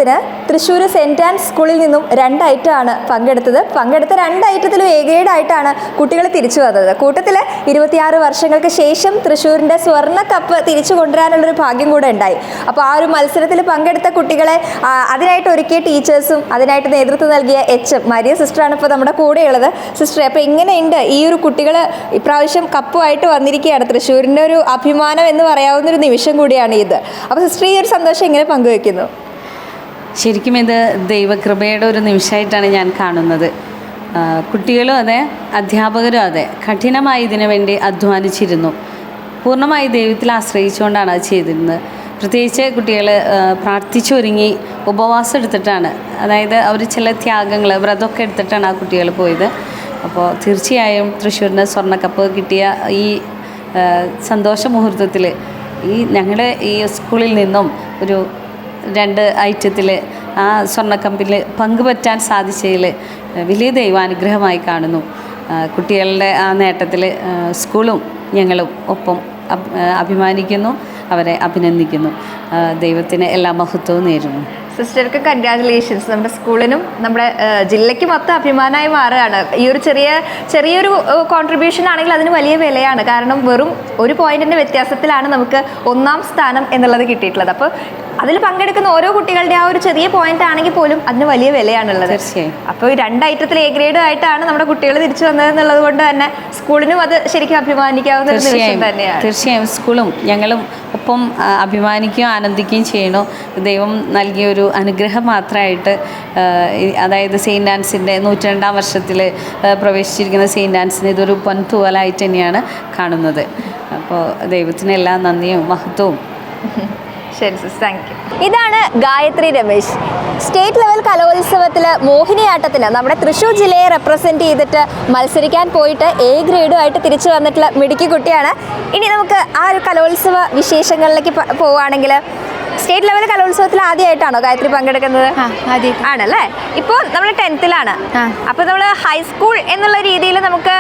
ഓണത്തിന് തൃശ്ശൂർ സെൻറ് ആൻസ് സ്കൂളിൽ നിന്നും 2 ഐറ്റമാണ് പങ്കെടുത്ത 2 ഐറ്റത്തിലും എ ഗ്രേഡ് ആയിട്ടാണ് കുട്ടികൾ തിരിച്ചു വന്നത്. കൂട്ടത്തിൽ 26 വർഷങ്ങൾക്ക് ശേഷം തൃശ്ശൂരിൻ്റെ സ്വർണ്ണ കപ്പ് തിരിച്ചു കൊണ്ടുവരാനുള്ളൊരു ഭാഗ്യം കൂടെ ഉണ്ടായി. അപ്പോൾ ആ ഒരു മത്സരത്തിൽ പങ്കെടുത്ത കുട്ടികളെ അതിനായിട്ട് ഒരുക്കിയ ടീച്ചേഴ്സും അതിനായിട്ട് നേതൃത്വം നൽകിയ മരിയ സിസ്റ്ററാണ് ഇപ്പോൾ നമ്മുടെ കൂടെയുള്ളത്. സിസ്റ്റർ, അപ്പോൾ എങ്ങനെയുണ്ട് ഈ ഒരു കുട്ടികൾ ഇപ്രാവശ്യം കപ്പുമായിട്ട് വന്നിരിക്കുകയാണ്? തൃശ്ശൂരിൻ്റെ ഒരു അഭിമാനം എന്ന് പറയാവുന്നൊരു നിമിഷം കൂടിയാണ് ഇത്. അപ്പോൾ സിസ്റ്റർ ഈ ഒരു സന്തോഷം എങ്ങനെ പങ്കുവെക്കുന്നു? ശരിക്കും ഇത് ദൈവകൃപയുടെ ഒരു നിമിഷമായിട്ടാണ് ഞാൻ കാണുന്നത്. കുട്ടികളും അതെ, അധ്യാപകരും അതെ, കഠിനമായി ഇതിനു വേണ്ടി അധ്വാനിച്ചിരുന്നു. പൂർണ്ണമായി ദൈവത്തിൽ ആശ്രയിച്ചുകൊണ്ടാണ് അത് ചെയ്തിരുന്നത്. പ്രത്യേകിച്ച് കുട്ടികൾ പ്രാർത്ഥിച്ചൊരുങ്ങി ഉപവാസം എടുത്തിട്ടാണ്, അതായത് അവർ ചില ത്യാഗങ്ങൾ വ്രതമൊക്കെ എടുത്തിട്ടാണ് ആ കുട്ടികൾ പോയത്. അപ്പോൾ തീർച്ചയായും തൃശ്ശൂരിന് സ്വർണ്ണക്കപ്പ് കിട്ടിയ ഈ സന്തോഷ മുഹൂർത്തത്തിൽ ഞങ്ങളുടെ ഈ സ്കൂളിൽ നിന്നും ഒരു 2 ഐറ്റത്തിൽ ആ സ്വർണ്ണക്കപ്പിൽ പങ്കുപറ്റാൻ സാധിച്ചതിൽ വലിയ ദൈവാനുഗ്രഹമായി കാണുന്നു. കുട്ടികളുടെ ആ നേട്ടത്തിൽ സ്കൂളും ഞങ്ങളും ഒപ്പം അഭിമാനിക്കുന്നു, അവരെ അഭിനന്ദിക്കുന്നു. ദൈവത്തിന് എല്ലാ മഹത്വവും നേരുന്നു. സിസ്റ്റർക്ക് കൺഗ്രാജുലേഷൻസ്. നമ്മുടെ സ്കൂളിനും നമ്മുടെ ജില്ലയ്ക്ക് മൊത്തം അഭിമാനമായി മാറുകയാണ്. ഈ ഒരു ചെറിയൊരു കോൺട്രിബ്യൂഷൻ ആണെങ്കിൽ അതിന് വലിയ വിലയാണ്. കാരണം വെറും ഒരു പോയിന്റിൻ്റെ വ്യത്യാസത്തിലാണ് നമുക്ക് 1ാം സ്ഥാനം എന്നുള്ളത് കിട്ടിയിട്ടുള്ളത്. അപ്പോൾ അതിൽ പങ്കെടുക്കുന്ന ഓരോ കുട്ടികളുടെ ആ ഒരു ചെറിയ പോയിന്റ് ആണെങ്കിൽ പോലും അതിന് വലിയ വിലയാണുള്ളത്. തീർച്ചയായും. അപ്പോൾ 2 ഐറ്റത്തിൽ എ ഗ്രേഡ് ആയിട്ടാണ് നമ്മുടെ കുട്ടികൾ തിരിച്ചു വന്നതെന്നുള്ളത് കൊണ്ട് തന്നെ സ്കൂളിനും അത് ശരിക്കും അഭിമാനിക്കാവുന്ന ഒരു നിമിഷം തന്നെയാണ്. തീർച്ചയായും സ്കൂളും ഞങ്ങളും ഒപ്പം അഭിമാനിക്കുകയും ആനന്ദിക്കുകയും ചെയ്യണു. ദൈവം നൽകിയൊരു അനുഗ്രഹം മാത്രമായിട്ട്, അതായത് സെയിൻറ്റ് ആൻസിൻ്റെ 102ാം വർഷത്തിൽ പ്രവേശിച്ചിരിക്കുന്ന സെയിൻറ്റ് ആൻസിന് ഇതൊരു പൊൻതൂവലായിട്ട് തന്നെയാണ് കാണുന്നത്. അപ്പോൾ ദൈവത്തിന് എല്ലാ നന്ദിയും മഹത്വവും. ശരി സിസ്റ്റർ, താങ്ക് യു. ഇതാണ് ഗായത്രി രമേശ്. സ്റ്റേറ്റ് ലെവൽ കലോത്സവത്തിൽ മോഹിനിയാട്ടത്തിന് നമ്മുടെ തൃശ്ശൂർ ജില്ലയെ റെപ്രസെൻറ്റ് ചെയ്തിട്ട് മത്സരിക്കാൻ പോയിട്ട് എ ഗ്രേഡുമായിട്ട് തിരിച്ചു വന്നിട്ടുള്ള മിടുക്കി കുട്ടിയാണ്. ഇനി നമുക്ക് ആ ഒരു കലോത്സവ വിശേഷങ്ങളിലേക്ക് പോവുകയാണെങ്കിൽ, സ്റ്റേറ്റ് ലെവൽ കലോത്സവത്തിൽ ആദ്യമായിട്ടാണോ ഗായത്രി പങ്കെടുക്കുന്നത്? ആണല്ലേ. ഇപ്പോൾ നമ്മൾ 10th-ലാണ്. അപ്പോൾ നമ്മൾ ഹൈസ്കൂൾ എന്നുള്ള രീതിയിൽ നമുക്ക്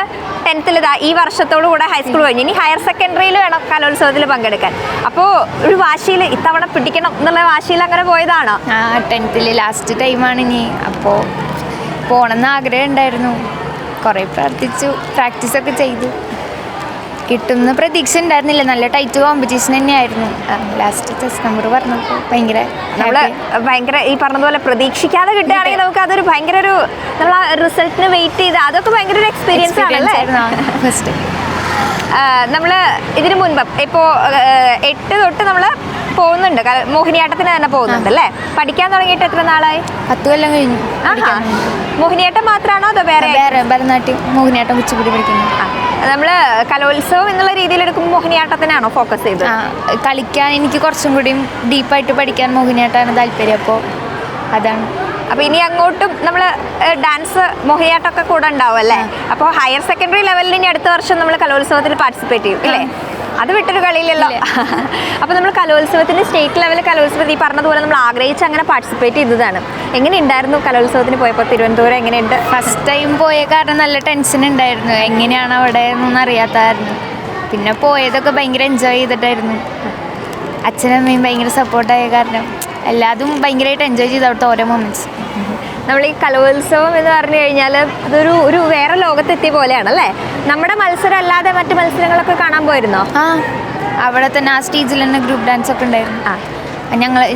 10th ഈ വർഷത്തോടു കൂടെ ഹൈസ്കൂൾ കഴിഞ്ഞു. ഇനി ഹയർ സെക്കൻഡറിയിൽ വേണം കലോത്സവത്തിൽ പങ്കെടുക്കാൻ. അപ്പോൾ ഒരു വാശിയിൽ ഇത്തവണ പിടിക്കണം എന്നുള്ള വാശിയിൽ അങ്ങനെ പോയതാണോ? 10th ലാസ്റ്റ് ടൈമാണ് ഇനി. അപ്പോൾ പോകണമെന്ന് ആഗ്രഹം ഉണ്ടായിരുന്നു. കുറേ പ്രാർത്ഥിച്ചു, പ്രാക്ടീസൊക്കെ ചെയ്തു. കിട്ടുന്ന പ്രതീക്ഷ ഉണ്ടായിരുന്നില്ല. നല്ല ടൈറ്റ് കോമ്പറ്റീഷൻ തന്നെയായിരുന്നു. ലാസ്റ്റ് ടെസ്റ്റ് നമ്പർ പറഞ്ഞപ്പോൾ ഭയങ്കര ഈ പറഞ്ഞതുപോലെ പ്രതീക്ഷിക്കാതെ കിട്ടുകയാണെങ്കിൽ നമുക്ക് അതൊരു ഭയങ്കര ഒരു നമ്മൾ ആ റിസൾട്ടിന് വെയിറ്റ് ചെയ്ത് അതൊക്കെ ഭയങ്കര ഒരു എക്സ്പീരിയൻസ് ആണല്ലേ. ഫസ്റ്റ് നമ്മൾ ഇതിനു മുൻപ് ഇപ്പോൾ 8 തൊട്ട് നമ്മൾ പോകുന്നുണ്ട്, മോഹിനിയാട്ടത്തിന് തന്നെ പോകുന്നുണ്ട് അല്ലേ? പഠിക്കാൻ തുടങ്ങിയിട്ട് എത്ര നാളായി? 10 കൊല്ലം കഴിഞ്ഞു. മോഹിനിയാട്ടം മാത്രമാണോ അതോ വേറെ? ഭരതനാട്യം, മോഹിനിയാട്ടം, കുച്ചിപ്പുടി പഠിക്കുന്നു. നമ്മൾ കലോത്സവം എന്നുള്ള രീതിയിൽ എടുക്കുമ്പോൾ മോഹിനിയാട്ടത്തിനാണോ ഫോക്കസ് ചെയ്തത്? കളിക്കാൻ എനിക്ക് കുറച്ചും കൂടിയും ഡീപ്പായിട്ട് പഠിക്കാൻ മോഹിനിയാട്ടമാണ് താല്പര്യം. അപ്പോൾ അതാണ്. അപ്പോൾ ഇനി അങ്ങോട്ടും നമ്മൾ ഡാൻസ് മോഹിനിയാട്ടമൊക്കെ കൂടെ ഉണ്ടാവും അല്ലേ? അപ്പോൾ ഹയർ സെക്കൻഡറി ലെവലിൽ ഇനി അടുത്ത വർഷം നമ്മൾ കലോത്സവത്തിൽ പാർട്ടിസിപ്പേറ്റ് ചെയ്യും ഇല്ലേ? അത് വിട്ടൊരു കളിയില്ലല്ലോ. അപ്പോൾ നമ്മൾ കലോത്സവത്തിന് സ്റ്റേറ്റ് ലെവൽ കലോത്സവത്തിൽ ഈ പറഞ്ഞതുപോലെ നമ്മൾ ആഗ്രഹിച്ച് അങ്ങനെ പാർട്ടിസിപ്പേറ്റ് ചെയ്തതാണ്. എങ്ങനെയുണ്ടായിരുന്നു കലോത്സവത്തിന് പോയപ്പോൾ തിരുവനന്തപുരം? എങ്ങനെയുണ്ട്? ഫസ്റ്റ് ടൈം പോയ കാരണം നല്ല ടെൻഷൻ ഉണ്ടായിരുന്നു. എങ്ങനെയാണ് അവിടെ എന്നൊന്നും അറിയാത്തായിരുന്നു. പിന്നെ പോയതൊക്കെ ഭയങ്കര എൻജോയ് ചെയ്തിട്ടായിരുന്നു. അച്ഛനമ്മയും ഭയങ്കര സപ്പോർട്ടായ കാരണം എല്ലാതും ഭയങ്കരമായിട്ട് എൻജോയ് ചെയ്തു അവിടുത്തെ ഓരോ മൊമെൻറ്റ്സ്. നമ്മൾ ഈ കലോത്സവം എന്ന് പറഞ്ഞു കഴിഞ്ഞാൽ അതൊരു വേറെ ലോകത്തെത്തിയ പോലെയാണ് അല്ലേ? നമ്മുടെ മത്സരം അല്ലാതെ മറ്റു മത്സരങ്ങളൊക്കെ കാണാൻ പോയിരുന്നോ? അവിടെ തന്നെ ആ സ്റ്റേജിൽ തന്നെ ഗ്രൂപ്പ് ഡാൻസ് ഒക്കെ ഉണ്ടായിരുന്നു.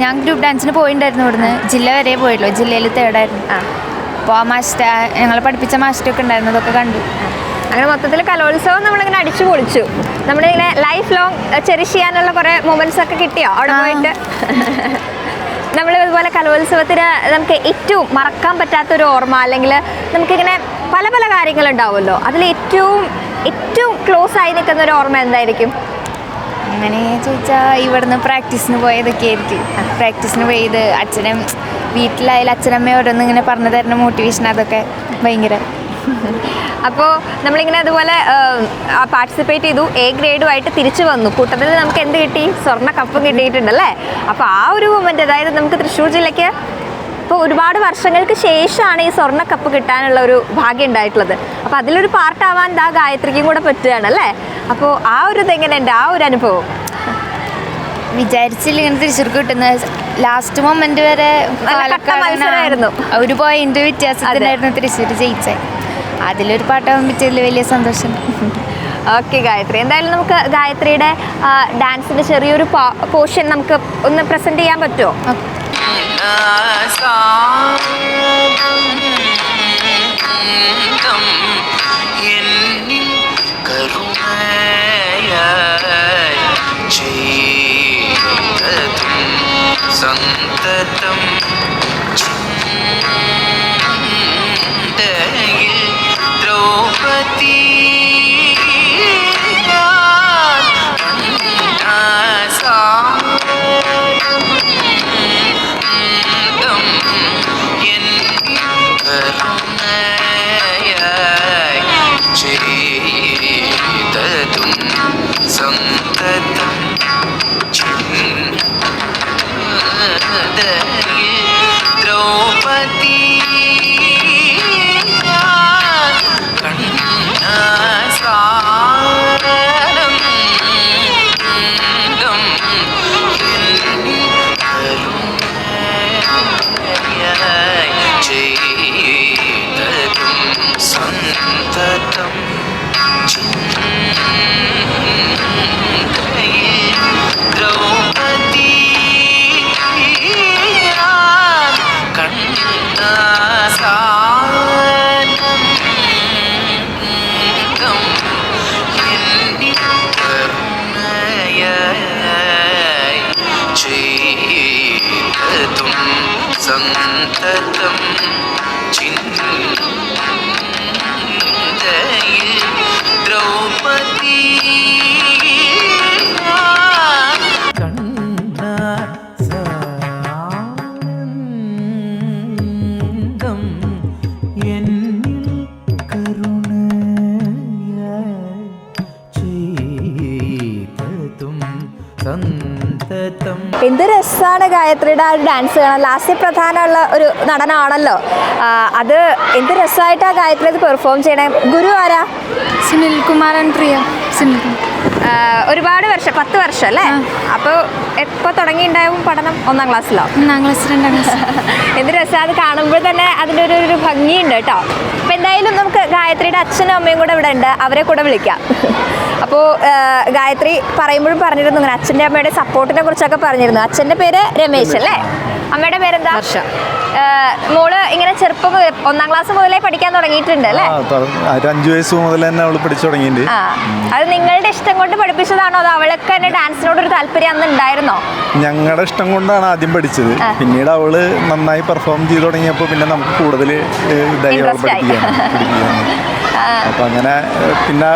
ഞാൻ ഗ്രൂപ്പ് ഡാൻസിന് പോയിട്ടുണ്ടായിരുന്നു. ഇവിടുന്ന് ജില്ല വരെ പോയല്ലോ, ജില്ലയിൽ 3rd-ആയിരുന്നു. അപ്പോൾ ആ മാസ്റ്റർ ഞങ്ങളെ പഠിപ്പിച്ച മാസ്റ്ററൊക്കെ ഉണ്ടായിരുന്നു, അതൊക്കെ കണ്ടു. അങ്ങനെ മൊത്തത്തിൽ കലോത്സവം നമ്മളിങ്ങനെ അടിച്ചു പൊളിച്ചു. നമ്മളിങ്ങനെ ലൈഫ് ലോങ് ചെറിഷ് ചെയ്യാനുള്ള കുറേ മൊമെന്റ്സ് ഒക്കെ കിട്ടിയോ അവിടെ പോയിട്ട്? നമ്മൾ ഇതുപോലെ കലോത്സവത്തിന് നമുക്ക് ഏറ്റവും മറക്കാൻ പറ്റാത്തൊരു ഓർമ്മ, അല്ലെങ്കിൽ നമുക്കിങ്ങനെ പല പല കാര്യങ്ങളുണ്ടാവുമല്ലോ, അതിൽ ഏറ്റവും ക്ലോസ് ആയി നിൽക്കുന്ന ഒരു ഓർമ്മ എന്തായിരിക്കും? അങ്ങനെ ചോദിച്ചാൽ ഇവിടുന്ന് പ്രാക്ടീസിന് പോയതൊക്കെ ആയിരിക്കും. പ്രാക്ടീസിന് പോയത് അച്ഛനും വീട്ടിലായാലും അച്ഛനമ്മയും ഓരോന്നും ഇങ്ങനെ പറഞ്ഞു തരുന്ന മോട്ടിവേഷൻ, അതൊക്കെ ഭയങ്കര. അപ്പോൾ നമ്മളിങ്ങനെ അതുപോലെ പാർട്ടിസിപ്പേറ്റ് ചെയ്തു, എ ഗ്രേഡുമായിട്ട് തിരിച്ചു വന്നു. കൂട്ടത്തിൽ നമുക്ക് എന്ത് കിട്ടി? സ്വർണ്ണ കപ്പും കിട്ടിയിട്ടുണ്ടല്ലേ? അപ്പോൾ ആ ഒരു മൊമെൻറ്റ്, അതായത് നമുക്ക് തൃശ്ശൂർ ജില്ലയ്ക്ക് ഇപ്പോൾ ഒരുപാട് വർഷങ്ങൾക്ക് ശേഷമാണ് ഈ സ്വർണ്ണ കപ്പ് കിട്ടാനുള്ള ഒരു ഭാഗ്യം ഉണ്ടായിട്ടുള്ളത്. അപ്പോൾ അതിലൊരു പാർട്ടാവാൻ ഗായത്രിക്കും കൂടെ പറ്റുകയാണ് അല്ലേ? അപ്പോൾ ആ ഒരു ഇതെങ്ങനെയുണ്ട്, ആ ഒരു അനുഭവം? വിചാരിച്ചില്ല ഇങ്ങനെ തൃശ്ശൂർക്ക് കിട്ടുന്നത്. ലാസ്റ്റ് മൊമെന്റ് വരെ മത്സരമായിരുന്നു. ഒരു പോയിന്റ് വ്യത്യാസത്തിനായിരുന്നു തൃശ്ശൂർ ജയിച്ചത്. അതിലൊരു പാട്ടാകുമ്പോഴത്തേൽ വലിയ സന്തോഷം. ഓക്കെ ഗായത്രി, എന്തായാലും നമുക്ക് ഗായത്രിയുടെ ഡാൻസിന്റെ ചെറിയൊരു പോർഷൻ നമുക്ക് ഒന്ന് പ്രസന്റ് ചെയ്യാൻ പറ്റുമോ? സന്തതം ചിന്തയിൽ ദ്രൗപദി സന്തതം ദ്രൗപദി കണ്ണാസാരം ചെയ്തതും സന്തതം ദ്രൗപദി കണ്ണാസാനം എന്നിൽ കരുണയായി ചെയ്തതും സന്തതം ചിന്തയിൽ ദ്രൗപദി എന്ത് രസമാണ് ഗായത്രിയുടെ ആ ഒരു ഡാൻസ് കാണാൻ. ലാസ്റ്റ് പ്രധാനമുള്ള ഒരു നടനാണല്ലോ, അത് എന്ത് രസമായിട്ടാണ് ഗായത്രി അത് പെർഫോം ചെയ്യണേ. ഗുരു ആരാ? സുനിൽ കുമാരൻ പ്രിയ. സുനിൽ ഒരുപാട് വർഷം, 10 വർഷം അല്ലേ? അപ്പോൾ എപ്പോൾ തുടങ്ങിയിട്ടുണ്ടാവും പഠനം? 1ാം ക്ലാസ്സിലോ? 1ാം ക്ലാസ് 2ാം ക്ലാസ്. എന്ത് രസം അത് കാണുമ്പോൾ തന്നെ അതിൻ്റെ ഒരു ഭംഗിയുണ്ട് കേട്ടോ. അപ്പോൾ എന്തായാലും നമുക്ക് ഗായത്രിയുടെ അച്ഛനും അമ്മയും കൂടെ ഇവിടെ ഉണ്ട്, അവരെ കൂടെ വിളിക്കാം. അപ്പോൾ ഗായത്രി പറയുമ്പോഴും പറഞ്ഞിരുന്നു ഇങ്ങനെ അച്ഛൻ്റെ അമ്മയുടെ സപ്പോർട്ടിനെ കുറിച്ചൊക്കെ പറഞ്ഞിരുന്നു. അച്ഛൻ്റെ പേര് രമേശ് അല്ലേ? അമ്മയുടെ പേരെന്താ? വർഷ. മോള് ഇങ്ങനെ ചെറുപ്പം 1ാം ക്ലാസ് മുതലേ പഠിക്കാൻ തുടങ്ങിയിട്ടുണ്ട് അല്ലേ? 5 വയസ്സ് മുതൽ തന്നെ അവള് പഠിച്ചു തുടങ്ങിയിട്ടുണ്ട്. അത് നിങ്ങളുടെ ഇഷ്ടം കൊണ്ട് പഠിപ്പിച്ചതാണോ അതോ അവൾക്ക് തന്നെ ഡാൻസിനോട് ഒരു താല്പര്യം അന്ന് ഉണ്ടായിരുന്നോ? ഞങ്ങളുടെ ഇഷ്ടം കൊണ്ടാണ് ആദ്യം പഠിച്ചത്. പിന്നീട് അവള് നന്നായി പെർഫോം ചെയ്ത് തുടങ്ങിയപ്പോൾ പിന്നെ നമുക്ക് കൂടുതൽ ഇതായി അവൾ പഠിപ്പിക്കാൻ. അപ്പം അങ്ങനെ പിന്നെ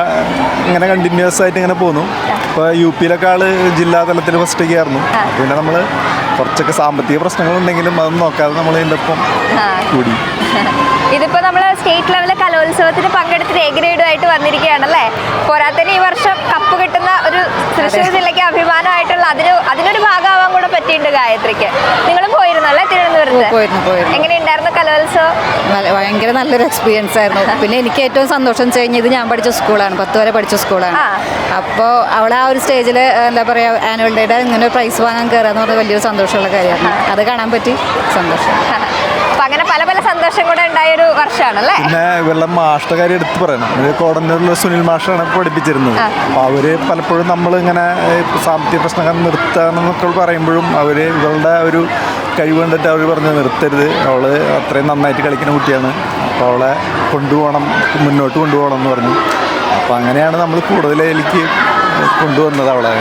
ഇങ്ങനെ കണ്ടിന്യൂസ് ആയിട്ട് ഇങ്ങനെ പോന്നു. ഇപ്പോൾ UP-യിലൊക്കെ ആള് ജില്ലാ തലത്തിൽ ഫസ്റ്റൊക്കെ ആയിരുന്നു. പിന്നെ നമ്മൾ കുറച്ചൊക്കെ സാമ്പത്തിക പ്രശ്നങ്ങളുണ്ടെങ്കിലും അതൊന്നും നോക്കാതെ നമ്മൾ ഇതിൻ്റെ ഒപ്പം കൂടി. ഇതിപ്പോൾ നമ്മൾ സ്റ്റേറ്റ് ലെവലിൽ കലോത്സവത്തിന് പങ്കെടുത്തിട്ട് A ഗ്രേഡുമായിട്ട് വന്നിരിക്കുകയാണല്ലേ. പോരാത്തതിന് ഈ വർഷം കപ്പ് കിട്ടുന്ന ഒരു തൃശ്ശൂർ ജില്ലയ്ക്ക് അഭിമാനമായിട്ടുള്ള അതിനൊരു ഭാഗമാവാൻ കൂടെ പറ്റിയിട്ടുണ്ട് ഗായത്രിക്ക്. നിങ്ങൾ പോയിരുന്നല്ലേ തിരുവനന്തപുരത്ത്? പോയിരുന്നു. എങ്ങനെയുണ്ടായിരുന്നു കലോത്സവം? ഭയങ്കര നല്ലൊരു എക്സ്പീരിയൻസ് ആയിരുന്നു. പിന്നെ എനിക്ക് ഏറ്റവും സന്തോഷം കഴിഞ്ഞത് ഞാൻ പഠിച്ച സ്കൂളാണ്, 10 വരെ പഠിച്ച സ്കൂളാണ്. അപ്പോൾ അവളെ ആ ഒരു സ്റ്റേജിൽ എന്താ പറയുക ആനുവൽ ഡേയുടെ ഇങ്ങനെ പ്രൈസ് വാങ്ങാൻ കയറാന്ന് പറഞ്ഞാൽ വലിയൊരു സന്തോഷമുള്ള കാര്യമാണ്. അത് കാണാൻ പറ്റി, സന്തോഷം. അപ്പം അങ്ങനെ പല പല സന്തോഷം കൂടെ ഉണ്ടായൊരു വർഷമാണല്ലേ. പിന്നെ ഇവളുടെ മാഷ്ട കാര്യം എടുത്ത് പറയണം. കോടന്നൂരിലുള്ള സുനിൽ മാഷാണ് പഠിപ്പിച്ചിരുന്നത്. അപ്പോൾ അവർ പലപ്പോഴും നമ്മൾ ഇങ്ങനെ സാമ്പത്തിക പ്രശ്നങ്ങൾ നിർത്താമെന്നൊക്കെ പറയുമ്പോഴും അവർ ഇവളുടെ ഒരു കഴിവ് കണ്ടിട്ട് അവർ പറഞ്ഞ് നിർത്തരുത്, അവൾ അത്രയും നന്നായിട്ട് കളിക്കുന്ന കുട്ടിയാണ്, അപ്പോൾ അവളെ മുന്നോട്ട് കൊണ്ടുപോകണം എന്ന് പറഞ്ഞു. അപ്പോൾ അങ്ങനെയാണ് നമ്മൾ കൂടുതലേക്ക് കൊണ്ടുവന്നത് അവളെ.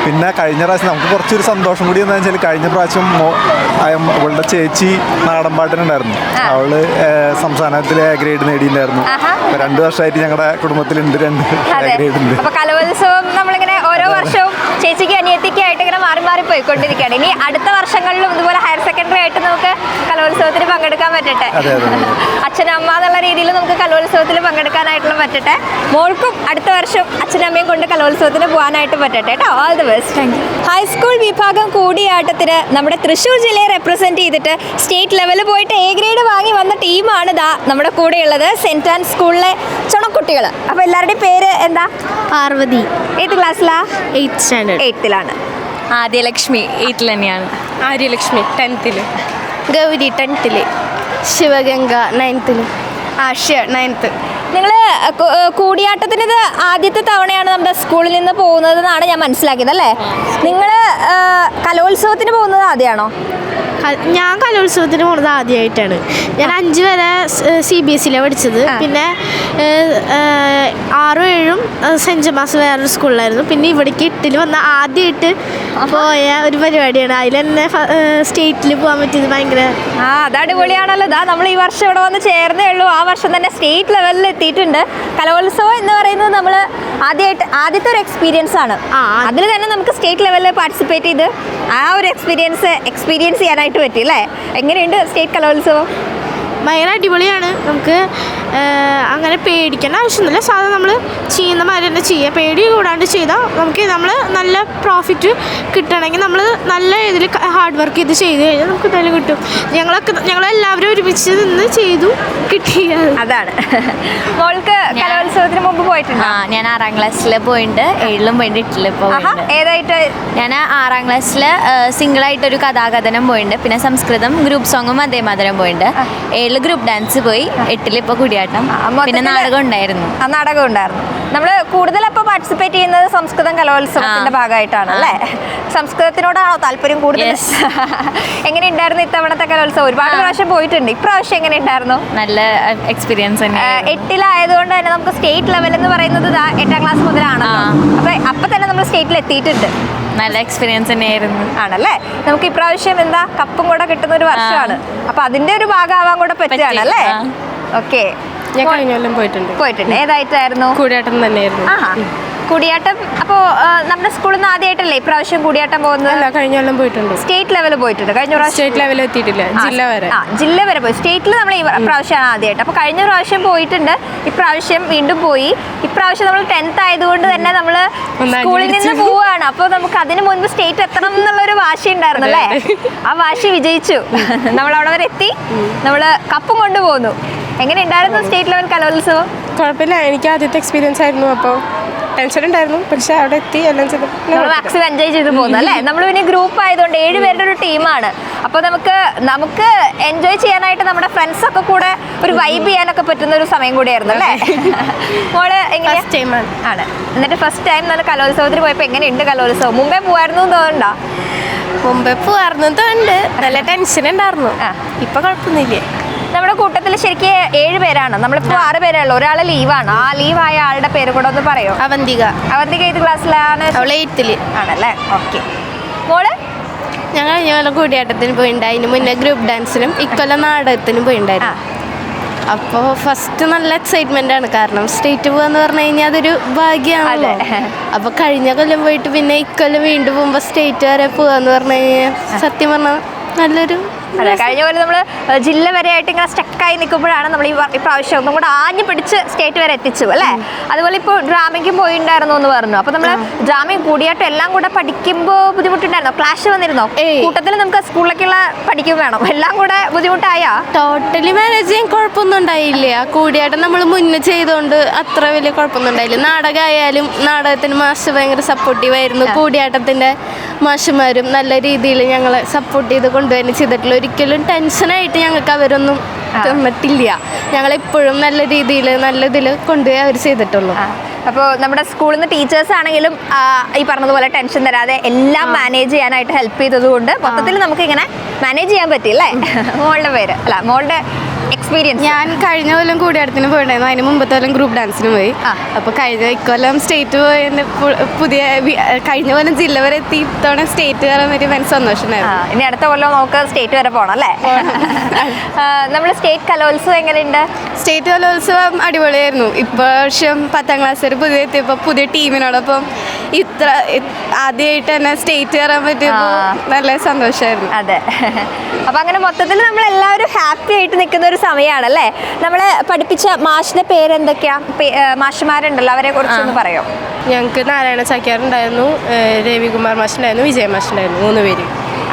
പിന്നെ കഴിഞ്ഞ പ്രാവശ്യം നമുക്ക് കുറച്ചൊരു സന്തോഷം കൂടി എന്താണെന്ന് വെച്ചാൽ കഴിഞ്ഞ പ്രാവശ്യം അവളുടെ ചേച്ചി നാടൻ പാട്ടിനുണ്ടായിരുന്നു. അവള് സംസ്ഥാനത്തിലെ A ഗ്രേഡ് നേടിയിട്ടുണ്ടായിരുന്നു. 2 വർഷമായിട്ട് ഞങ്ങളുടെ കുടുംബത്തിലുണ്ട് 2 A ഗ്രേഡ് ഉണ്ട്. അപ്പോൾ കലോത്സവം നമ്മളിങ്ങനെ ഓരോ വർഷവും ചേച്ചിക്ക് അനിയത്തിക്കായിട്ട് ഇങ്ങനെ മാറി മാറി പോയിക്കൊണ്ടിരിക്കുകയാണ്. ഇനി അടുത്ത വർഷങ്ങളിലും ഇതുപോലെ ഹയർ സെക്കൻഡറി ആയിട്ട് നമുക്ക് കലോത്സവത്തിന് പങ്കെടുക്കാൻ പറ്റട്ടെ. അതെ. അച്ഛനമ്മ എന്നുള്ള രീതിയിൽ നമുക്ക് കലോത്സവത്തിൽ പങ്കെടുക്കാനായിട്ടുള്ള പറ്റട്ടെ. മോൾക്കും അടുത്ത വർഷം അച്ഛനമ്മയും കൊണ്ട് കലോത്സവത്തിന് പോകാനായിട്ട് പറ്റട്ടെ കേട്ടോ. All the best. ഹൈസ്കൂൾ വിഭാഗം കൂടിയാട്ടത്തിന് നമ്മുടെ തൃശ്ശൂർ ജില്ലയെ റെപ്രസെൻറ്റ് ചെയ്തിട്ട് സ്റ്റേറ്റ് ലെവലിൽ പോയിട്ട് എ ഗ്രേഡ് വാങ്ങി വന്ന ടീമാണ് ദാ നമ്മുടെ കൂടെയുള്ളത്, സെൻറ്റ് ആൻഡ് സ്കൂളിലെ ചുണക്കുട്ടികൾ. അപ്പോൾ എല്ലാവരുടെയും പേര് എന്താ? പാർവതി. ഏത് ക്ലാസ്സിലാ? 8th standard. 8th ആദ്യലക്ഷ്മി 8th തന്നെയാണ്. Aryalakshmi 10th. Gauri 10th. Sivaganga 9th. ആഷ്യ 9th. നിങ്ങൾ കൂടിയാട്ടത്തിന് ഇത് ആദ്യത്തെ തവണയാണ് നമ്മുടെ സ്കൂളിൽ നിന്ന് പോകുന്നത് എന്നാണ് ഞാൻ മനസ്സിലാക്കിയത് അല്ലേ? നിങ്ങൾ കലോത്സവത്തിന് പോകുന്നത് ആദ്യമാണോ? ഞാൻ കലോത്സവത്തിന് പോകുന്നത് ആദ്യമായിട്ടാണ്. ഞാൻ 5 വരെ CBSE പഠിച്ചത്. പിന്നെ 6, 7 സെൻറ്റ് ജോമാസ് വേറൊരു സ്കൂളിലായിരുന്നു. പിന്നെ ഇവിടേക്ക് 8ൽ വന്ന ആദ്യമായിട്ട് പോയ ഒരു പരിപാടിയാണ്. അതിൽ തന്നെ സ്റ്റേറ്റിൽ പോകാൻ പറ്റിയത് ഭയങ്കര അത് അടിപൊളിയാണല്ലോ. ഇതാ നമ്മൾ ഈ വർഷം ഇവിടെ വന്ന് ചേർന്നേ ഉള്ളൂ. ആ വർഷം തന്നെ സ്റ്റേറ്റ് ലെവലിൽ എത്തിയിട്ടുണ്ട്. കലോത്സവം എന്ന് പറയുന്നത് നമ്മൾ ആദ്യത്തെ ഒരു എക്സ്പീരിയൻസ് ആണ്. അതിൽ തന്നെ നമുക്ക് സ്റ്റേറ്റ് ലെവലിൽ പാർട്ടിസിപ്പേറ്റ് ചെയ്ത് ആ ഒരു എക്സ്പീരിയൻസ് ചെയ്യാനായിട്ട് പറ്റി അല്ലേ? എങ്ങനെയുണ്ട് സ്റ്റേറ്റ് കലോത്സവം? ഭയങ്കര അടിപൊളിയാണ്. നമുക്ക് അങ്ങനെ പേടിക്കേണ്ട ആവശ്യമൊന്നുമില്ല. സാധാരണ നമ്മൾ ചെയ്യുന്ന മാതിരി തന്നെ ചെയ്യുക. പേടി കൂടാണ്ട് ചെയ്താൽ നമ്മൾ നല്ല പ്രോഫിറ്റ് കിട്ടണമെങ്കിൽ നമ്മൾ നല്ല ഇതിൽ ഹാർഡ് വർക്ക് ചെയ്ത് ചെയ്ത് കഴിഞ്ഞാൽ നമുക്ക് എന്തായാലും കിട്ടും. ഞങ്ങളെല്ലാവരും ഒരുമിച്ച് നിന്ന് ചെയ്തു കിട്ടിയത് അതാണ്. മോൾക്ക് കലോത്സവത്തിന് മുമ്പ് പോയിട്ടുണ്ട്? ഞാൻ 6ാം ക്ലാസ്സിൽ പോയിട്ടുണ്ട്, 7ലും പോയിട്ടുണ്ട്, 8ലും പോയിട്ടുണ്ട്. ഏതായിട്ട്? ഞാൻ 6ാം ക്ലാസ്സിൽ സിംഗിളായിട്ടൊരു കഥാകഥനം പോയിട്ടുണ്ട്. പിന്നെ സംസ്കൃതം ഗ്രൂപ്പ് സോങ്ങും അതേമാതിരം പോയിട്ടുണ്ട്. 7 ഗ്രൂപ്പ് ഡാൻസ് പോയി, 8ൽ ഇപ്പോൾ കുടിയാട്ടം, പിന്നെ നാടകം ഉണ്ടായിരുന്നു. നാടകം ഉണ്ടായിരുന്നു. നമ്മൾ കൂടുതൽ അപ്പോൾ പാർട്ടിസിപ്പേറ്റ് ചെയ്യുന്നത് സംസ്കൃതം കലോത്സവത്തിന്റെ ഭാഗമായിട്ടാണ് അല്ലേ? സംസ്കൃതത്തിനോടാണോ താല്പര്യം കൂടുതൽ? എങ്ങനെ ഉണ്ടായിരുന്നു ഇത്തവണത്തെ കലോത്സവം? ഒരുപാട് പ്രാവശ്യം പോയിട്ടുണ്ട്. ഇപ്രാവശ്യം എങ്ങനെ ഉണ്ടായിരുന്നു? നല്ല എക്സ്പീരിയൻസ് തന്നെ. 8ലായതുകൊണ്ട് തന്നെ നമുക്ക് സ്റ്റേറ്റ് ലെവൽ എന്ന് പറയുന്നത് 8ാം ക്ലാസ് മുതലാണല്ലോ. അപ്പൊ തന്നെ നമ്മൾ സ്റ്റേറ്റിൽ എത്തിയിട്ടുണ്ട്. നല്ല എക്സ്പീരിയൻസ് തന്നെയായിരുന്നു. ആണല്ലേ? നമുക്ക് ഇപ്രാവശ്യം എന്താ കപ്പും കൂടെ കിട്ടുന്ന ഒരു വർഷമാണ്. അപ്പൊ അതിന്റെ ഒരു ഭാഗമാവാൻ കൂടെ പറ്റുകയാണ് അല്ലേ? ഓക്കെ. ഞാൻ കഴിഞ്ഞ കൊല്ലം പോയിട്ടുണ്ട്. ഏതായിട്ടായിരുന്നു? കൂടിയാട്ടം തന്നെയായിരുന്നു. കൂടിയാട്ടം അപ്പോൾ നമ്മുടെ സ്കൂളിൽ നിന്ന് ആദ്യമായിട്ടല്ലേ ഇപ്രാവശ്യം കൂടിയാട്ടം പോകുന്നത്? അല്ല, കഴിഞ്ഞ കൊല്ലം പോയിട്ടുണ്ട്. സ്റ്റേറ്റ് ലെവലിൽ പോയിട്ടുണ്ട്. കഴിഞ്ഞ പ്രാവശ്യം സ്റ്റേറ്റ് ലെവലിൽ എത്തിയിട്ടില്ല, ജില്ല വരെ പോയി. സ്റ്റേറ്റിൽ നമ്മൾ ഈ പ്രാവശ്യമാണ് ആദ്യമായിട്ട്. അപ്പോൾ കഴിഞ്ഞ പ്രാവശ്യം പോയിട്ടുണ്ട്, ഇപ്രാവശ്യം വീണ്ടും പോയി. ഇപ്രാവശ്യം നമ്മൾ 10th ആയതുകൊണ്ട് തന്നെ നമ്മൾ സ്കൂളിൽ നിന്ന് പോവുകയാണ്. അപ്പോൾ നമുക്ക് അതിന് മുൻപ് സ്റ്റേറ്റ് എത്തണം എന്നുള്ളൊരു വാശി ഉണ്ടായിരുന്നു അല്ലേ? ആ വാശി വിജയിച്ചു. നമ്മൾ അവിടെ വരെ എത്തി, നമ്മൾ കപ്പും കൊണ്ടുപോകുന്നു. എങ്ങനെ ഉണ്ടായിരുന്നു സ്റ്റേറ്റ് ലെവൽ കലോത്സവം? കുഴപ്പമില്ല, എനിക്ക് ആദ്യത്തെ എക്സ്പീരിയൻസ് ആയിരുന്നു. അപ്പോൾ ടെൻഷൻ ഉണ്ടായിരുന്നു, പക്ഷെ അവിടെ എത്തി എല്ലാം ചെയ്തു. മാക്സിമം എൻജോയ് ചെയ്ത് പോകുന്നു അല്ലേ? നമ്മൾ പിന്നെ ഗ്രൂപ്പ് ആയതുകൊണ്ട് 7 പേരുടെ ഒരു ടീമാണ്. അപ്പോൾ നമുക്ക് എൻജോയ് ചെയ്യാനായിട്ട് നമ്മുടെ ഫ്രണ്ട്സ് ഒക്കെ കൂടെ ഒരു വൈബ് ചെയ്യാനൊക്കെ പറ്റുന്ന ഒരു സമയം കൂടിയായിരുന്നു അല്ലേ? മോള് ആണ്. എന്നിട്ട് ഫസ്റ്റ് ടൈം നമ്മൾ കലോത്സവത്തിന് പോയപ്പോൾ എങ്ങനെയുണ്ട് കലോത്സവം? മുമ്പേ പോവായിരുന്നു തോന്നുന്നുണ്ടോ? മുമ്പേ പോവായിരുന്നു തോന്നുന്നുണ്ട്. നല്ല ടെൻഷൻ ഉണ്ടായിരുന്നു. ഇപ്പൊ കുഴപ്പമൊന്നുമില്ല. നമ്മുടെ കൂട്ടത്തിൽ ശരിക്കും 7 പേരാണ്. നമ്മളിപ്പോൾ 6 പേരേ ഉള്ളൂ. ഒരാൾ ലീവാണ്. ആ ലീവായ ആളുടെ പേര് കൂടെ ഒന്ന് പറയോ? അവന്തിക. ഏത് ക്ലാസ്സിലാണ്? അവൾ 8th ആണല്ലേ? ഓക്കെ. മോള്? ഞങ്ങൾ കഴിഞ്ഞ കൊല്ലം കൂടിയാട്ടത്തിന് പോയിട്ടുണ്ട്. അതിന് മുന്നേ ഗ്രൂപ്പ് ഡാൻസിനും ഇക്കൊല്ലം നാടകത്തിനും പോയിണ്ടായിരുന്നു. അപ്പോൾ ഫസ്റ്റ് നല്ല എക്സൈറ്റ്മെന്റ് ആണ്. കാരണം സ്റ്റേറ്റ് പോകാന്ന് പറഞ്ഞു കഴിഞ്ഞാൽ അതൊരു ഭാഗ്യമാണല്ലോ. അപ്പോൾ കഴിഞ്ഞ കൊല്ലം പോയിട്ട് പിന്നെ ഇക്കൊല്ലം വീണ്ടും പോകുമ്പോൾ സ്റ്റേറ്റ് വരെ പോകാന്ന് പറഞ്ഞു കഴിഞ്ഞാൽ സത്യം പറഞ്ഞാൽ നല്ലൊരു അതെ. കഴിഞ്ഞ പോലെ നമ്മൾ ജില്ല വരെ ആയിട്ട് ഇങ്ങനെ സ്റ്റക്കായി നിൽക്കുമ്പോഴാണ് നമ്മൾ ഈ പ്രാവശ്യം ഒന്നും കൂടെ ആഞ്ഞു പിടിച്ച് സ്റ്റേറ്റ് വരെ എത്തിച്ചു അല്ലേ? അതുപോലെ ഇപ്പോൾ ഡ്രാമയ്ക്കും പോയിട്ടുണ്ടായിരുന്നു എന്ന് പറഞ്ഞു. അപ്പോൾ നമ്മൾ ഡ്രാമയും കൂടിയായിട്ടും എല്ലാം കൂടെ പഠിക്കുമ്പോൾ ബുദ്ധിമുട്ടുണ്ടായിരുന്നോ? ക്ലാഷ് വന്നിരുന്നോ? കൂട്ടത്തിൽ നമുക്ക് സ്കൂളിലേക്കുള്ള പഠിക്കും വേണം, എല്ലാം കൂടെ ബുദ്ധിമുട്ടായാ? ടോട്ടലി മാനേജ് ചെയ്യാൻ കുഴപ്പമൊന്നും ഉണ്ടായില്ല. കൂടിയാട്ടം നമ്മൾ മുന്നേ ചെയ്തുകൊണ്ട് അത്ര വലിയ കുഴപ്പമൊന്നും ഉണ്ടായില്ല. നാടകമായാലും നാടകത്തിന് മാഷ് ഭയങ്കര സപ്പോർട്ടീവായിരുന്നു. കൂടിയാട്ടത്തിൻ്റെ മാഷുമാരും നല്ല രീതിയിൽ ഞങ്ങളെ സപ്പോർട്ട് ചെയ്ത് കൊണ്ടുതന്നെ ചെയ്തിട്ടുള്ള. ഒരിക്കലും ടെൻഷനായിട്ട് ഞങ്ങൾക്ക് അവരൊന്നും തന്നിട്ടില്ല. ഞങ്ങളെപ്പോഴും നല്ല രീതിയിൽ നല്ല ഇതിൽ കൊണ്ടുപോയി അവർ ചെയ്തിട്ടുള്ളൂ. അപ്പോൾ നമ്മുടെ സ്കൂളിൽ നിന്ന് ടീച്ചേഴ്സ് ആണെങ്കിലും ഈ പറഞ്ഞതുപോലെ ടെൻഷൻ തരാതെ എല്ലാം മാനേജ് ചെയ്യാനായിട്ട് ഹെൽപ്പ് ചെയ്തതുകൊണ്ട് മൊത്തത്തിൽ നമുക്ക് ഇങ്ങനെ മാനേജ് ചെയ്യാൻ പറ്റില്ലേ? മോളുടെ പേര് അല്ല, മോളുടെ എക്സ്പീരിയൻസ്? ഞാൻ കഴിഞ്ഞ കൊല്ലം കൂടിയാട്ടത്തിന് പോയിട്ടുണ്ടായിരുന്നു. അതിന് മുമ്പത്തെ കൊല്ലം ഗ്രൂപ്പ് ഡാൻസിന് പോയി. അപ്പോൾ ഇക്കൊല്ലം സ്റ്റേറ്റ് പോയതിൻ്റെ പുതിയ കഴിഞ്ഞ കൊല്ലം ജില്ല വരെ എത്തി. ഇത്തവണ സ്റ്റേറ്റ് കയറാൻ പറ്റിയ ഭയങ്കര സന്തോഷമായിരുന്നു. ഇനി അടുത്ത കൊല്ലം നമുക്ക് സ്റ്റേറ്റ് വരെ പോകണം അല്ലേ? നമ്മൾ സ്റ്റേറ്റ് കലോത്സവം എങ്ങനെയുണ്ട്? സ്റ്റേറ്റ് കലോത്സവം അടിപൊളിയായിരുന്നു. ഇപ്രാവശ്യം 10ാം ക്ലാസ് വരെ പുതിയ എത്തിയപ്പോൾ പുതിയ ടീമിനോടൊപ്പം ഇത്ര ആദ്യമായിട്ട് തന്നെ സ്റ്റേറ്റ് കയറാൻ പറ്റിയപ്പോൾ നല്ല സന്തോഷമായിരുന്നു. അതെ. അപ്പം അങ്ങനെ മൊത്തത്തിൽ നമ്മളെല്ലാവരും ഹാപ്പി ആയിട്ട് നിൽക്കുന്ന ഒരു സമയമാണല്ലേ. നമ്മൾ പഠിപ്പിച്ച മാഷിൻ്റെ പേരെന്തൊക്കെയാ? മാഷുമാരുണ്ടല്ലോ, അവരെ കുറിച്ചൊന്ന് പറയോ? ഞങ്ങൾക്ക് നാരായണ ചാക്യാറുണ്ടായിരുന്നു, രവികുമാർ മാഷുണ്ടായിരുന്നു, വിജയ മാഷുണ്ടായിരുന്നു, 3 പേര്.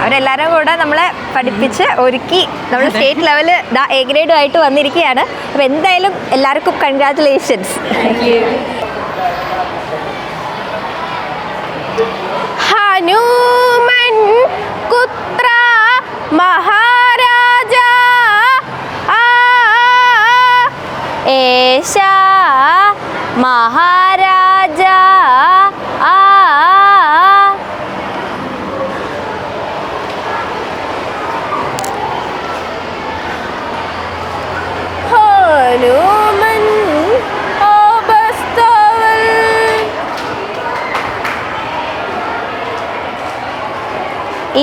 അവരെല്ലാവരും കൂടെ നമ്മളെ പഠിപ്പിച്ച് ഒരുക്കി നമ്മൾ സ്റ്റേറ്റ് ലെവല് എ ഗ്രേഡുമായിട്ട് വന്നിരിക്കുകയാണ്. അപ്പോൾ എന്തായാലും എല്ലാവർക്കും കൺഗ്രാറ്റുലേഷൻസ്. ഹനുമൻ കുത്ര മഹാരാജ ഏഷ മഹാരാജ ഹനുമൻ ഓബസ്തവൽ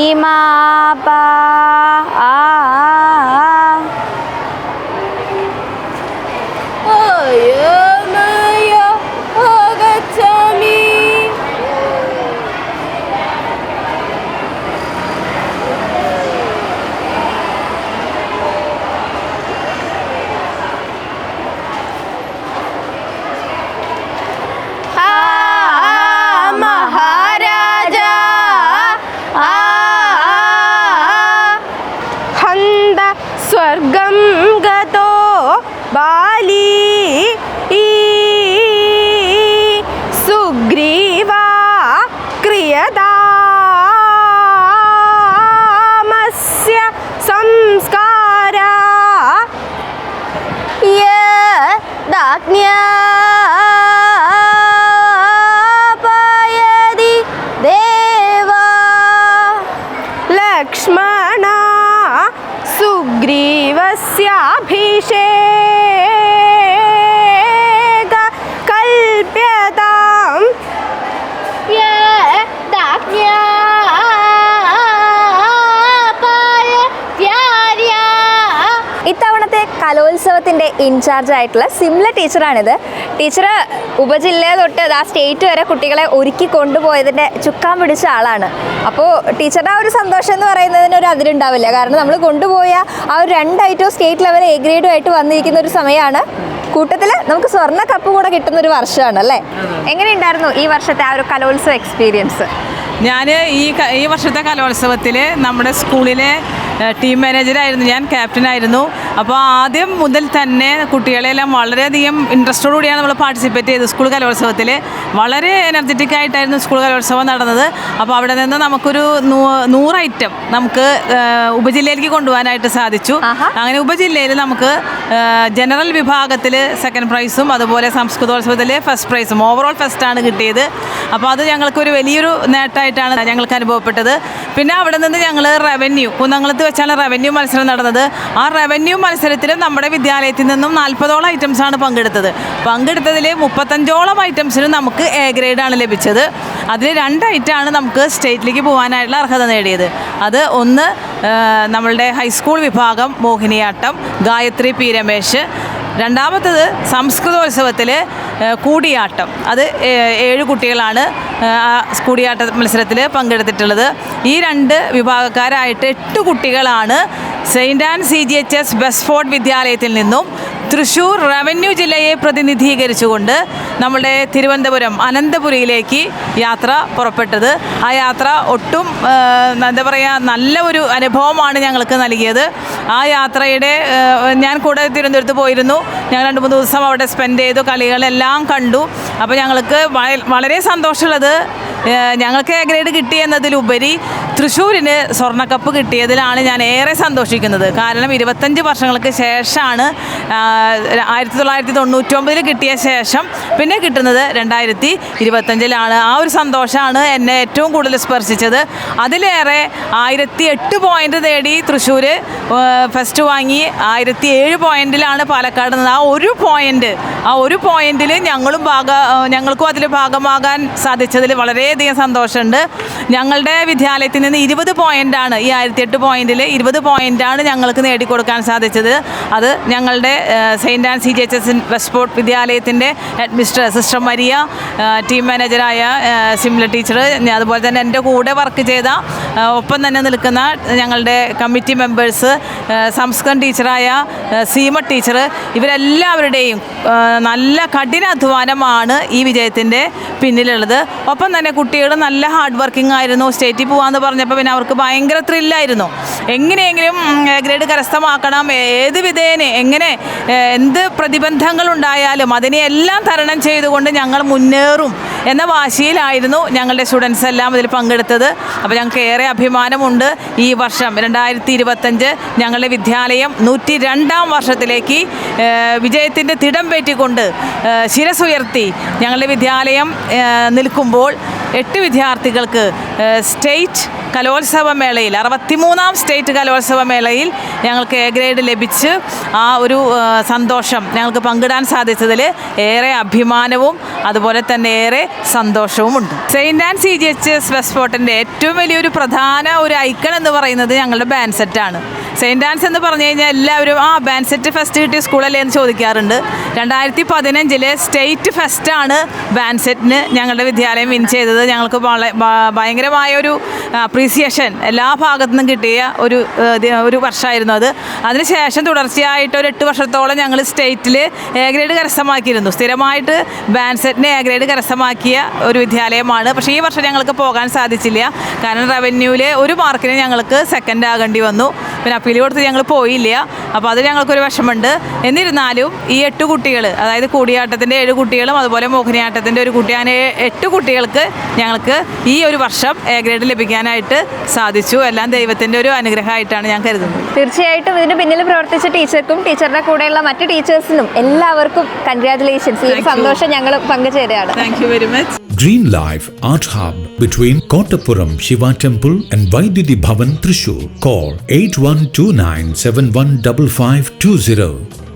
ഇമാപ അയമയ ആഗച്ഛാമി. മഹാരാജ ഹന്ത സ്വർഗം ഗതോ ബാലി സുഗ്രീവ ക്രിയതാമസ്യ സംസ്കാര യദാജ്ഞാപയതി ദേവാ ലക്ഷ്മണ സുഗ്രീവസ്യാഭിഷേക കൽപ്യതാം ഇത്തവണത്തെ കലോത്സവത്തിൻ്റെ ഇൻചാർജ് ആയിട്ടുള്ള സിംല ടീച്ചറാണിത്. ടീച്ചർ ഉപജില്ല തൊട്ട് ആ സ്റ്റേറ്റ് വരെ കുട്ടികളെ ഒരുക്കി കൊണ്ടുപോയതിൻ്റെ ചുക്കാൻ പിടിച്ച ആളാണ്. അപ്പോൾ ടീച്ചറുടെ ആ ഒരു സന്തോഷം എന്ന് പറയുന്നതിന് ഒരു അതിരുണ്ടാവില്ല. കാരണം നമ്മൾ കൊണ്ടുപോയ ആ ഒരു 2 ഐറ്റവും സ്റ്റേറ്റ് ലെവൽ എ ഗ്രേഡുമായിട്ട് വന്നിരിക്കുന്ന ഒരു സമയമാണ്. കൂട്ടത്തിൽ നമുക്ക് സ്വർണ്ണ കപ്പ് കൂടെ കിട്ടുന്ന ഒരു വർഷമാണ് അല്ലേ. എങ്ങനെയുണ്ടായിരുന്നു ഈ വർഷത്തെ ആ ഒരു കലോത്സവ എക്സ്പീരിയൻസ്? ഞാൻ ഈ വർഷത്തെ കലോത്സവത്തിൽ നമ്മുടെ സ്കൂളിലെ ടീം മാനേജറായിരുന്നു, ഞാൻ ക്യാപ്റ്റനായിരുന്നു. അപ്പോൾ ആദ്യം മുതൽ തന്നെ കുട്ടികളെല്ലാം വളരെയധികം ഇൻട്രസ്റ്റോടു കൂടിയാണ് നമ്മൾ പാർട്ടിസിപ്പേറ്റ് ചെയ്തത്. സ്കൂൾ കലോത്സവത്തിൽ വളരെ എനർജറ്റിക് ആയിട്ടായിരുന്നു സ്കൂൾ കലോത്സവം നടന്നത്. അപ്പോൾ അവിടെ നിന്ന് നമുക്കൊരു 100 ഐറ്റം നമുക്ക് ഉപജില്ലയിലേക്ക് കൊണ്ടുപോകാനായിട്ട് സാധിച്ചു. അങ്ങനെ ഉപജില്ലയിൽ നമുക്ക് ജനറൽ വിഭാഗത്തിൽ 2nd പ്രൈസും അതുപോലെ സംസ്കൃതോത്സവത്തിൽ ഫസ്റ്റ് പ്രൈസും ഓവറോൾ ഫസ്റ്റാണ് കിട്ടിയത്. അപ്പോൾ അത് ഞങ്ങൾക്കൊരു വലിയൊരു നേട്ടമായിട്ടാണ് ഞങ്ങൾക്ക് അനുഭവപ്പെട്ടത്. പിന്നെ അവിടെ നിന്ന് ഞങ്ങൾ കുന്നംകുളത്ത് വെച്ചാണ് റവന്യൂ മത്സരം നടന്നത്. ആ റവന്യൂ മത്സരത്തിലും നമ്മുടെ വിദ്യാലയത്തിൽ നിന്നും 40ഓളം ഐറ്റംസാണ് പങ്കെടുത്തത്. പങ്കെടുത്തതിൽ 35ഓളം ഐറ്റംസിന് നമുക്ക് എ ഗ്രേഡാണ് ലഭിച്ചത്. അതിൽ 2 ഐറ്റമാണ് നമുക്ക് സ്റ്റേറ്റിലേക്ക് പോകാനായിട്ടുള്ള അർഹത നേടിയത്. അത് ഒന്ന് നമ്മളുടെ ഹൈസ്കൂൾ വിഭാഗം മോഹിനിയാട്ടം ഗായത്രി പി രമേശ്, രണ്ടാമത്തത് സംസ്കൃതോത്സവത്തിൽ കൂടിയാട്ടം. അത് 7 കുട്ടികളാണ് കൂടിയാട്ട മത്സരത്തിൽ പങ്കെടുത്തിട്ടുള്ളത്. ഈ 2 വിഭാഗക്കാരായിട്ട് 8 കുട്ടികളാണ് സെയിൻറ്റ് ആൻഡ് CGHS ബെസ്ഫോർഡ് വിദ്യാലയത്തിൽ നിന്നും തൃശ്ശൂർ റവന്യൂ ജില്ലയെ പ്രതിനിധീകരിച്ചുകൊണ്ട് നമ്മുടെ തിരുവനന്തപുരം അനന്തപുരിയിലേക്ക് യാത്ര പുറപ്പെട്ടത്. ആ യാത്ര ഒട്ടും എന്താ പറയുക നല്ല ഒരു അനുഭവമാണ് ഞങ്ങൾക്ക് നൽകിയത്. ആ യാത്രയുടെ ഞാൻ കൂടെ തിരുവനന്തപുരത്ത് പോയിരുന്നു. ഞങ്ങൾ 2-3 ദിവസം അവിടെ സ്പെൻഡ് ചെയ്തു, കളികളെല്ലാം കണ്ടു. അപ്പോൾ ഞങ്ങൾക്ക് വളരെ സന്തോഷമുള്ളത് ഞങ്ങൾക്ക് എ ഗ്രേഡ് കിട്ടി എന്നതിലുപരി തൃശ്ശൂരിന് സ്വർണ്ണക്കപ്പ് കിട്ടിയതിലാണ് ഞാൻ ഏറെ സന്തോഷിക്കുന്നത്. കാരണം 25 വർഷങ്ങൾക്ക് ശേഷമാണ് 1999 കിട്ടിയ ശേഷം പിന്നെ കിട്ടുന്നത് 2025 ആ ഒരു സന്തോഷമാണ് എന്നെ ഏറ്റവും കൂടുതൽ സ്പർശിച്ചത്. അതിലേറെ 1008 പോയിൻ്റ് നേടി തൃശ്ശൂർ ഫസ്റ്റ് വാങ്ങി, 1007 പോയിൻറ്റിലാണ് പാലക്കാട് നിന്ന്. ആ ഒരു പോയിൻറ്റിൽ ഞങ്ങൾക്കും അതിൽ ഭാഗമാകാൻ സാധിച്ചതിൽ വളരെയധികം സന്തോഷമുണ്ട്. ഞങ്ങളുടെ വിദ്യാലയത്തിൽ നിന്ന് നിന്ന് 20 പോയിൻ്റാണ് ഈ 1008 പോയിന്റിൽ 20 പോയിൻ്റാണ് ഞങ്ങൾക്ക് നേടിക്കൊടുക്കാൻ സാധിച്ചത്. അത് ഞങ്ങളുടെ സെയിൻറ്റ് ആൻഡ് CGHS വെസ്റ്റ്പോർട്ട് വിദ്യാലയത്തിൻ്റെ അഡ്മിനിസ്ട്രേറ്റർ സിസ്റ്റർ മരിയ, ടീം മാനേജറായ സിംല ടീച്ചർ, അതുപോലെ തന്നെ എൻ്റെ കൂടെ വർക്ക് ചെയ്ത ഒപ്പം തന്നെ നിൽക്കുന്ന ഞങ്ങളുടെ കമ്മിറ്റി മെമ്പേഴ്സ്, സംസ്കൃതം ടീച്ചറായ സീമ ടീച്ചർ, ഇവരെല്ലാവരുടെയും നല്ല കഠിനാധ്വാനമാണ് ഈ വിജയത്തിൻ്റെ പിന്നിലുള്ളത്. ഒപ്പം തന്നെ കുട്ടികൾ നല്ല ഹാർഡ് വർക്കിംഗ് ആയിരുന്നു. സ്റ്റേറ്റിൽ പോകാമെന്ന് പറഞ്ഞപ്പോൾ പിന്നെ അവർക്ക് ഭയങ്കര ത്രില്ലായിരുന്നു. എങ്ങനെയെങ്കിലും ഗ്രേഡ് കരസ്ഥമാക്കണം, ഏത് വിധേന എങ്ങനെ എന്ത് പ്രതിബന്ധങ്ങളുണ്ടായാലും അതിനെയെല്ലാം തരണം ചെയ്തുകൊണ്ട് ഞങ്ങൾ മുന്നേറും എന്ന വാശിയിലായിരുന്നു ഞങ്ങളുടെ സ്റ്റുഡൻസ് എല്ലാം ഇതിൽ പങ്കെടുത്തത്. അപ്പോൾ ഞങ്ങൾക്ക് ഏറെ അഭിമാനമുണ്ട്. ഈ വർഷം 2025 ഞങ്ങളുടെ വിദ്യാലയം 102ാം വർഷത്തിലേക്ക് വിജയത്തിൻ്റെ തിടം പേറ്റിക്കൊണ്ട് ശിരസുയർത്തി ഞങ്ങളുടെ വിദ്യാലയം നിൽക്കുമ്പോൾ 8 വിദ്യാർത്ഥികൾക്ക് സ്റ്റേറ്റ് കലോത്സവ മേളയിൽ 63ാം സ്റ്റേറ്റ് കലോത്സവ മേളയിൽ ഞങ്ങൾക്ക് എ ഗ്രേഡ് ലഭിച്ച് ആ ഒരു സന്തോഷം ഞങ്ങൾക്ക് പങ്കിടാൻ സാധിച്ചതിൽ ഏറെ അഭിമാനവും അതുപോലെ തന്നെ ഏറെ സന്തോഷവുമുണ്ട്. സെയിൻറ്റ് ആൻഡ് CGHS വെസ്റ്റ്പോർട്ടിൻ്റെ ഏറ്റവും വലിയൊരു പ്രധാന ഒരു ഐക്കൺ എന്ന് പറയുന്നത് ഞങ്ങളുടെ ബാൻഡ് സെറ്റാണ്. സെയിൻറ്റ് ആൻസ് എന്ന് പറഞ്ഞു കഴിഞ്ഞാൽ എല്ലാവരും ബാൻഡ് സെറ്റ് ഫസ്റ്റ് കിട്ടിയ സ്കൂളല്ലേ എന്ന് ചോദിക്കാറുണ്ട്. 2015 സ്റ്റേറ്റ് ഫസ്റ്റാണ് ബാൻഡ് സെറ്റിന് ഞങ്ങളുടെ വിദ്യാലയം വിൻ ചെയ്തത്. ഞങ്ങൾക്ക് ഭയങ്കരമായ ഒരു അപ്രീസിയേഷൻ എല്ലാ ഭാഗത്തു നിന്നും കിട്ടിയ ഒരു വർഷമായിരുന്നു അത്. അതിനുശേഷം തുടർച്ചയായിട്ട് ഒരു 8 വർഷത്തോളം ഞങ്ങൾ സ്റ്റേറ്റിൽ എ ഗ്രേഡ് കരസ്ഥമാക്കിയിരുന്നു. സ്ഥിരമായിട്ട് ബാൻഡ് സെറ്റിന് എ ഗ്രേഡ് കരസ്ഥമാക്കിയ ഒരു വിദ്യാലയമാണ്. പക്ഷേ ഈ വർഷം ഞങ്ങൾക്ക് പോകാൻ സാധിച്ചില്ല. കാരണം റവന്യൂവിലെ ഒരു മാർക്കിന് ഞങ്ങൾക്ക് സെക്കൻഡ് ആകേണ്ടി വന്നു. പിന്നെ അപ്പീൽ കൊടുത്ത് ഞങ്ങൾ പോയില്ല. അപ്പോൾ അത് ഞങ്ങൾക്കൊരു വിഷമമുണ്ട്. എന്നിരുന്നാലും ഈ 8 കുട്ടികൾ, അതായത് കൂടിയാട്ടത്തിൻ്റെ 7 കുട്ടികളും അതുപോലെ മോഹിനിയാട്ടത്തിൻ്റെ ഒരു കുട്ടി, അങ്ങനെ 8 കുട്ടികൾക്ക് ഞങ്ങൾക്ക് ഈ ഒരു വർഷം എ ഗ്രേഡ് ലഭിക്കാനായിട്ട് സാധിച്ചു. എല്ലാം ദൈവത്തിൻ്റെ ഒരു അനുഗ്രഹമായിട്ടാണ് ഞാൻ കരുതുന്നത്. തീർച്ചയായിട്ടും ഇതിന് പിന്നിൽ പ്രവർത്തിച്ച ടീച്ചർക്കും ടീച്ചറുടെ കൂടെയുള്ള മറ്റു ടീച്ചേഴ്സിനും എല്ലാവർക്കും കൺഗ്രാറ്റുലേഷൻസ്. ഈ സന്തോഷം ഞങ്ങൾ പങ്കുചേരുകയാണ്. Thank you very much. Green Life Art Hub between Kottapuram Shiva Temple and Vaidyuti Bhavan, Thrissur. Call 8129715520.